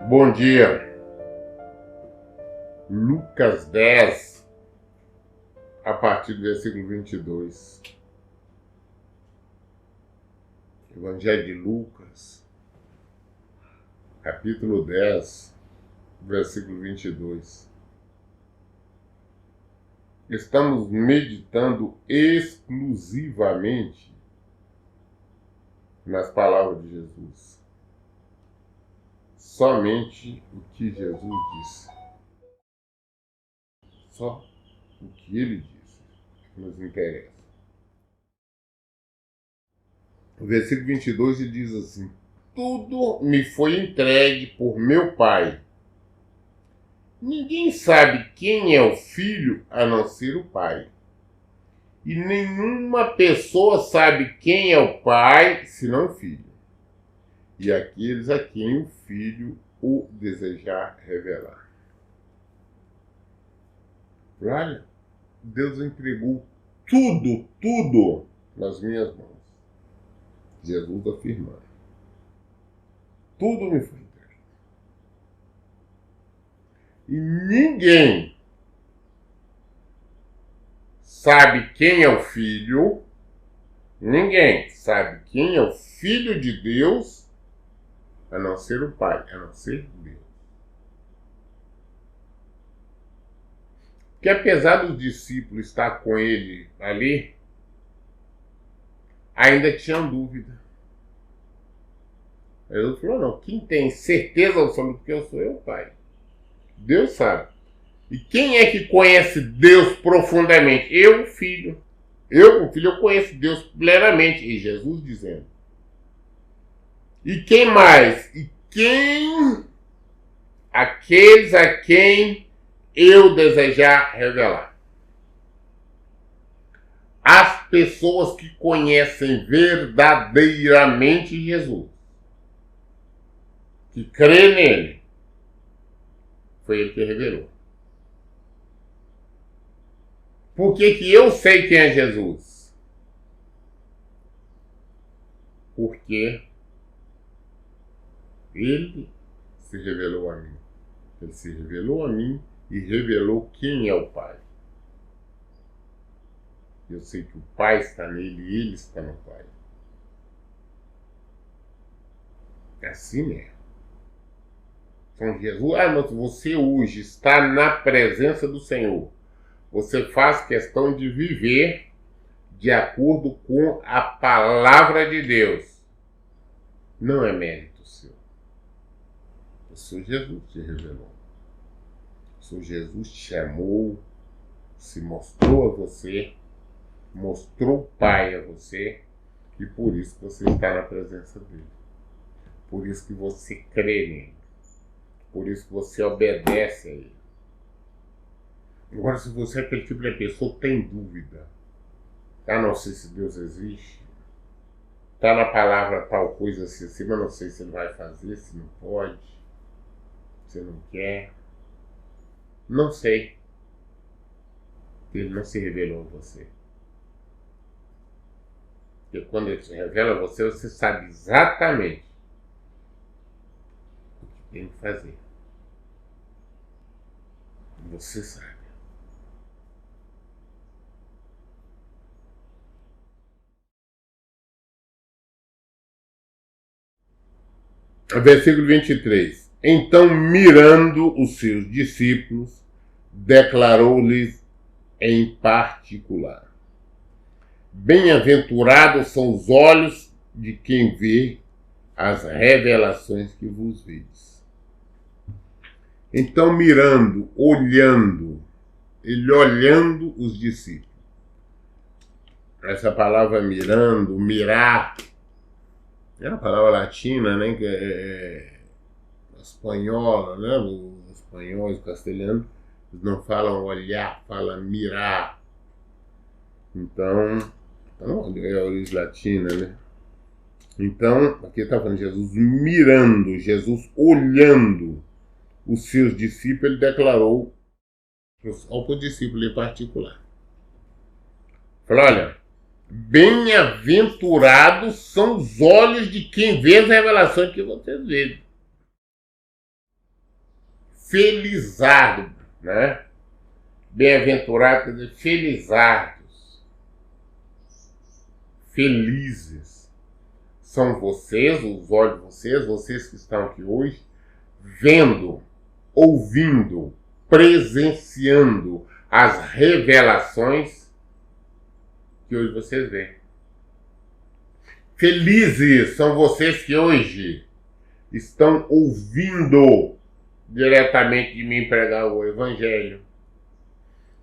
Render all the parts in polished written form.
Bom dia. Lucas 10, a partir do versículo 22. Evangelho de Lucas, capítulo 10, versículo 22. Estamos meditando exclusivamente nas palavras de Jesus. Somente o que Jesus disse. Só o que ele disse que nos interessa. O versículo 22 ele diz assim: tudo me foi entregue por meu Pai. Ninguém sabe quem é o Filho a não ser o Pai. E nenhuma pessoa sabe quem é o Pai senão o Filho. E aqueles a quem o Filho o desejar revelar. Olha, Deus entregou tudo nas minhas mãos. Jesus afirmando. Tudo me foi entregue. E ninguém sabe quem é o Filho, ninguém sabe quem é o Filho de Deus, a não ser o Pai, a não ser Deus. Porque apesar dos discípulos estar com ele ali, ainda tinham dúvida. Jesus falou: não, quem tem certeza absoluta que eu sou o Pai. Deus sabe. E quem é que conhece Deus profundamente? Eu, o Filho. Eu, o Filho, eu conheço Deus plenamente. E Jesus dizendo. E quem mais? E quem? Aqueles a quem eu desejar revelar. As pessoas que conhecem verdadeiramente Jesus, que crê nele, foi ele que revelou. Por que eu sei quem é Jesus? Porque ele se revelou a mim. Ele se revelou a mim e revelou quem é o Pai. Eu sei que o Pai está nele e ele está no Pai. Assim é. Então Jesus, mas você hoje está na presença do Senhor. Você faz questão de viver de acordo com a palavra de Deus. Não é mérito seu. O Senhor Jesus te revelou. O Senhor Jesus te chamou, se mostrou a você, mostrou o Pai a você, e por isso que você está na presença dele. Por isso que você crê nele. Por isso que você obedece a ele. Agora, se você é aquele tipo de pessoa que tem dúvida, não sei se Deus existe, está na palavra tal coisa assim, mas não sei se ele vai fazer, se não pode, se não quer, não sei. Ele não se revelou a você. Porque quando ele se revela a você, você sabe exatamente o que tem que fazer. Você sabe. Versículo 23. Então, mirando os seus discípulos, declarou-lhes em particular: bem-aventurados são os olhos de quem vê as revelações que vos vedes. Então, mirando, olhando, ele olhando os discípulos. Essa palavra mirando, mirar, é uma palavra latina, né, que é espanhola, né, os espanhóis, os castelhanos, eles não falam olhar, falam mirar. Então é a origem latina, né? Então, aqui está falando Jesus mirando, Jesus olhando os seus discípulos, ele declarou ao discípulo em particular. Falou, olha, bem-aventurados são os olhos de quem vê as revelações que vocês veem. Felizardo, né? Bem-aventurado, quer dizer, felizardos. Felizes são vocês, os olhos de vocês que estão aqui hoje, vendo, ouvindo, presenciando as revelações que hoje vocês veem. Felizes são vocês que hoje estão ouvindo diretamente de mim pregar o Evangelho.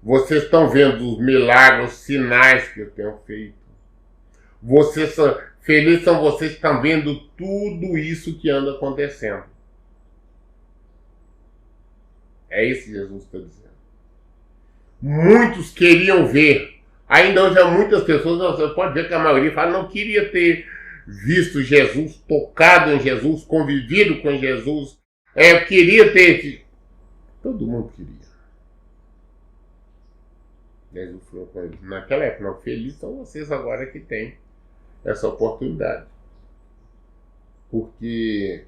Vocês estão vendo os milagres, os sinais que eu tenho feito. Felizes são vocês que estão vendo tudo isso que anda acontecendo. É isso que Jesus está dizendo. Muitos queriam ver. Ainda hoje há muitas pessoas, você pode ver que a maioria fala, não queria ter visto Jesus, tocado em Jesus, convivido com Jesus. Eu queria ter... Todo mundo queria. Jesus falou com eles, naquela época, não, felizes são vocês agora que têm essa oportunidade. Porque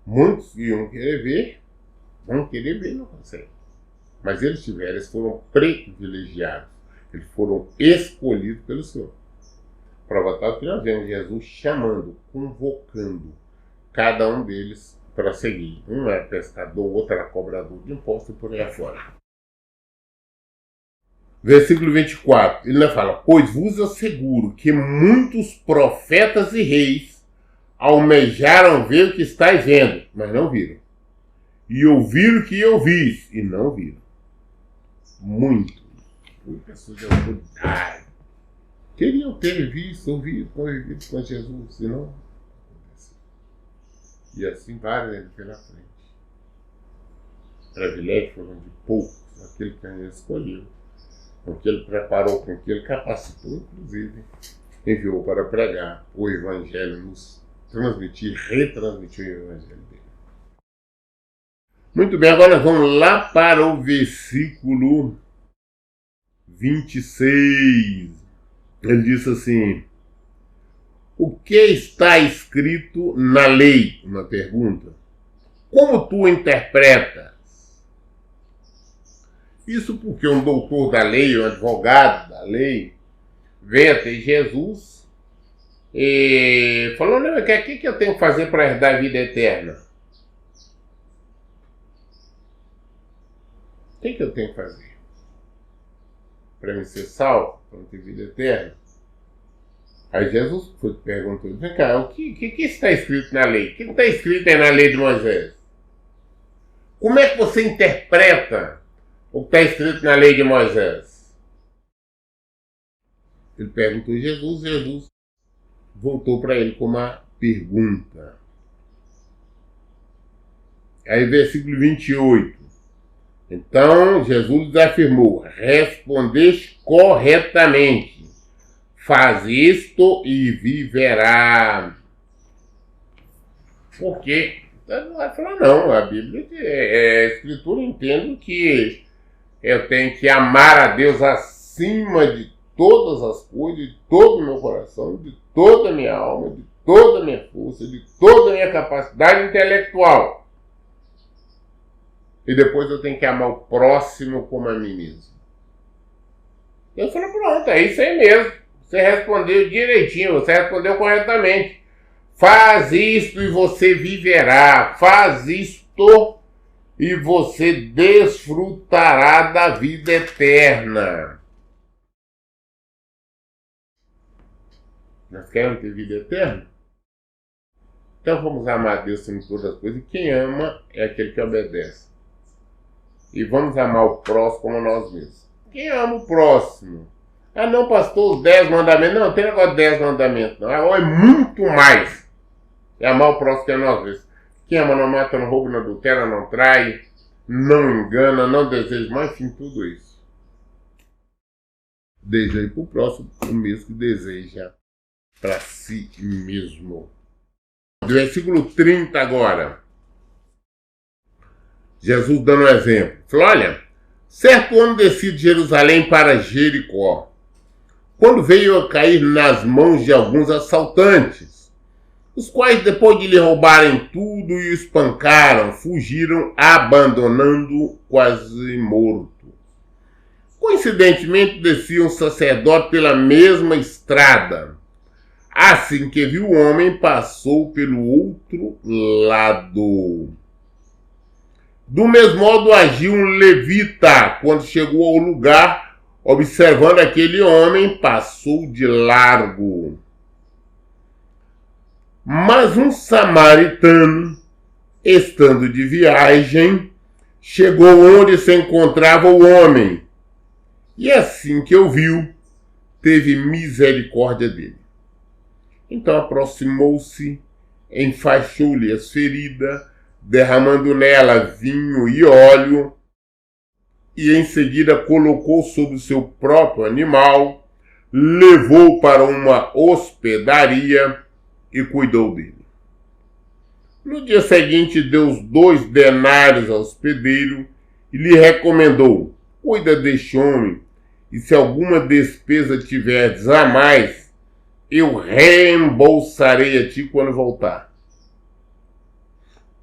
muitos iam querer ver, vão querer ver e não conseguem. Mas eles foram privilegiados. Eles foram escolhidos pelo Senhor. Prova tal que nós vemos Jesus chamando, convocando cada um deles para seguir. Um era pescador, o outro era cobrador de impostos e por aí afora. Versículo 24, ele fala, pois vos asseguro que muitos profetas e reis almejaram ver o que estáis vendo, mas não viram. E ouviram o que ouvis, e não viram. Muitas pessoas de autoridade queriam ter visto, ouvido, convivido com Jesus, e não aconteceu. E assim vários pela frente. Privilégios foram de poucos, aquele que ele escolheu, com que ele preparou, com que ele capacitou, inclusive, enviou para pregar o Evangelho, nos transmitir, retransmitir o Evangelho dele. Muito bem, agora vamos lá para o versículo 26. Ele diz assim, o que está escrito na lei? Uma pergunta. Como tu interpretas? Isso porque um doutor da lei, um advogado da lei, veio até Jesus e falou, não, o que eu tenho que fazer para herdar a vida eterna? O que eu tenho que fazer? Para me ser salvo, para não ter vida eterna? Aí Jesus perguntou, vem cá, o que está escrito na lei? O que está escrito aí na lei de Moisés? Como é que você interpreta o que está escrito na lei de Moisés? Ele perguntou a Jesus voltou para ele com uma pergunta. Aí versículo 28. Então Jesus lhes afirmou, respondeste corretamente, faz isto e viverá. Por quê? Ele vai falar, não, a Bíblia, a Escritura, entendo que eu tenho que amar a Deus acima de todas as coisas, de todo o meu coração, de toda a minha alma, de toda a minha força, de toda a minha capacidade intelectual. E depois eu tenho que amar o próximo como a mim mesmo. Eu falei, pronto, é isso aí mesmo. Você respondeu direitinho, você respondeu corretamente. Faz isto e você viverá. Faz isto e você desfrutará da vida eterna. Nós queremos ter vida eterna? Então vamos amar a Deus acima de todas as coisas. E quem ama é aquele que obedece. E vamos amar o próximo como nós mesmos. Quem ama o próximo? Ah não, pastor, os 10 mandamentos. Não, não tem negócio de 10 mandamentos. Não. É muito mais. É amar o próximo que a nós mesmos. Quem ama não mata, não rouba, não adultera, não trai, não engana, não deseja mais, enfim, tudo isso. Deseja para o próximo o mesmo que deseja para si mesmo. Do versículo 30 agora. Jesus dando um exemplo. Falou, olha, Certo homem descia de Jerusalém para Jericó, quando veio a cair nas mãos de alguns assaltantes, os quais, depois de lhe roubarem tudo e o espancaram, fugiram, abandonando-o quase morto. Coincidentemente, descia um sacerdote pela mesma estrada. Assim que viu o homem, passou pelo outro lado. Do mesmo modo agiu um levita, quando chegou ao lugar, observando aquele homem, passou de largo. Mas um samaritano, estando de viagem, chegou onde se encontrava o homem, e assim que o viu, teve misericórdia dele. Então aproximou-se, enfaixou-lhe as feridas, derramando nela vinho e óleo, e em seguida colocou sobre o seu próprio animal, levou para uma hospedaria e cuidou dele. No dia seguinte deu os 2 denários ao hospedeiro e lhe recomendou: cuida deste homem, e se alguma despesa tiveres a mais, eu reembolsarei a ti quando voltar.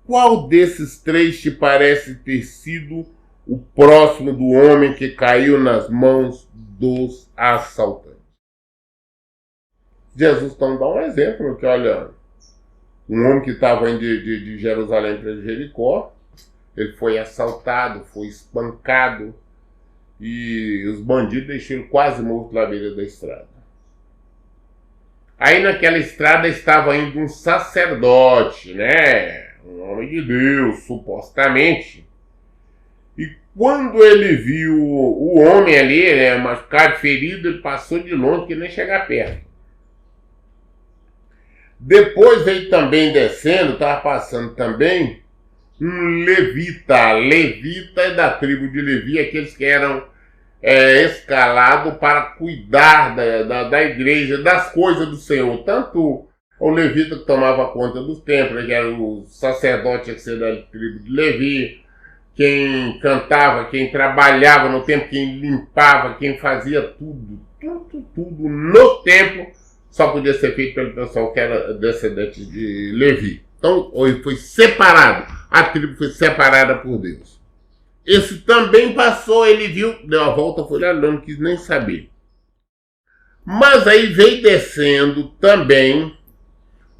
Qual desses 3 te parece ter sido o próximo do homem que caiu nas mãos dos assaltantes? Jesus então dá um exemplo, que olha, um homem que estava indo de Jerusalém para Jericó, ele foi assaltado, foi espancado, e os bandidos deixaram ele quase morto na beira da estrada. Aí naquela estrada estava indo um sacerdote, né? Um homem de Deus, supostamente. E quando ele viu o homem ali, né, machucado, ferido, ele passou de longe, que nem chegar perto. Depois veio também descendo, estava passando também, um levita. Levita é da tribo de Levi, aqueles que eram escalados para cuidar da igreja, das coisas do Senhor. Tanto o levita que tomava conta dos templos, que era o sacerdote que era da tribo de Levi, quem cantava, quem trabalhava no templo, quem limpava, quem fazia tudo no templo, só podia ser feito pelo pessoal que era descendente de Levi. Então, ele foi separado, a tribo foi separada por Deus. Esse também passou, ele viu, deu a volta, foi lá, não quis nem saber. Mas aí veio descendo também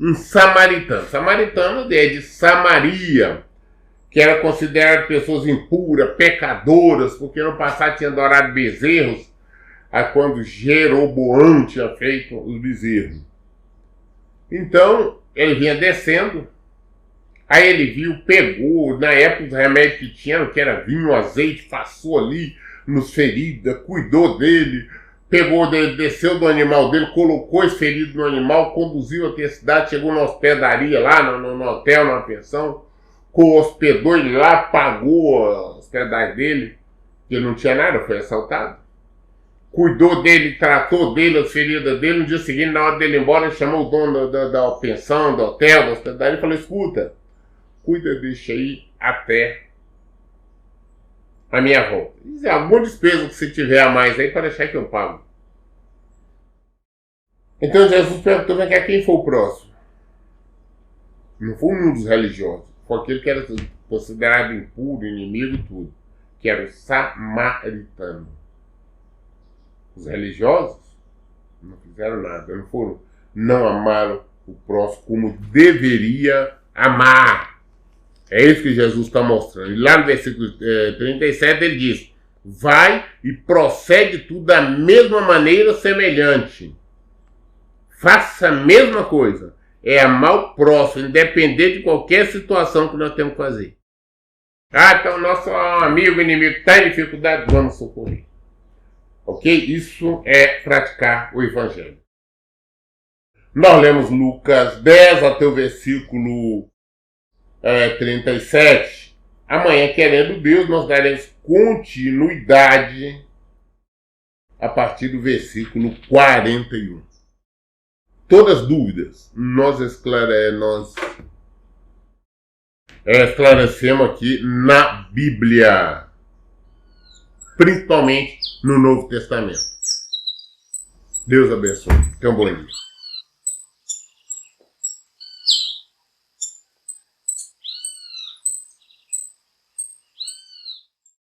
um samaritano. Samaritano é de Samaria, que era considerado pessoas impuras, pecadoras, porque no passado tinha adorado bezerros, a quando Jeroboão tinha feito os bezerros. Então, ele vinha descendo, aí ele viu, pegou, na época os remédios que tinham, que era vinho, azeite, passou ali nos feridos, cuidou dele, pegou dele, desceu do animal dele, colocou esse ferido no animal, conduziu até a cidade, chegou na hospedaria lá, no hotel, numa pensão, hospedou ele lá, pagou a hospedagem dele, que ele não tinha nada, foi assaltado. Cuidou dele, tratou dele, as feridas dele. No dia seguinte, na hora dele ir embora, ele chamou o dono da pensão, do hotel, da hospedagem, e falou: escuta, cuida desse aí até a minha volta. E alguma despesa que você tiver a mais aí, para deixar que eu pago. Então Jesus perguntou: quem foi o próximo? Não foi um dos religiosos, foi aquele que era considerado impuro, inimigo e tudo, que era o samaritano. Os religiosos não fizeram nada, não amaram o próximo como deveria amar. É isso que Jesus está mostrando. E lá no versículo 37 ele diz: vai e procede tudo da mesma maneira semelhante. Faça a mesma coisa. É amar o próximo, independente de qualquer situação que nós temos que fazer. Então nosso amigo, inimigo está em dificuldade, vamos socorrer. Ok? Isso é praticar o Evangelho. Nós lemos Lucas 10 até o versículo 37. Amanhã, querendo Deus, nós daremos continuidade a partir do versículo 41. Todas as dúvidas nós esclarecemos aqui na Bíblia. principalmente no Novo Testamento. Deus abençoe. Tenha um bom dia.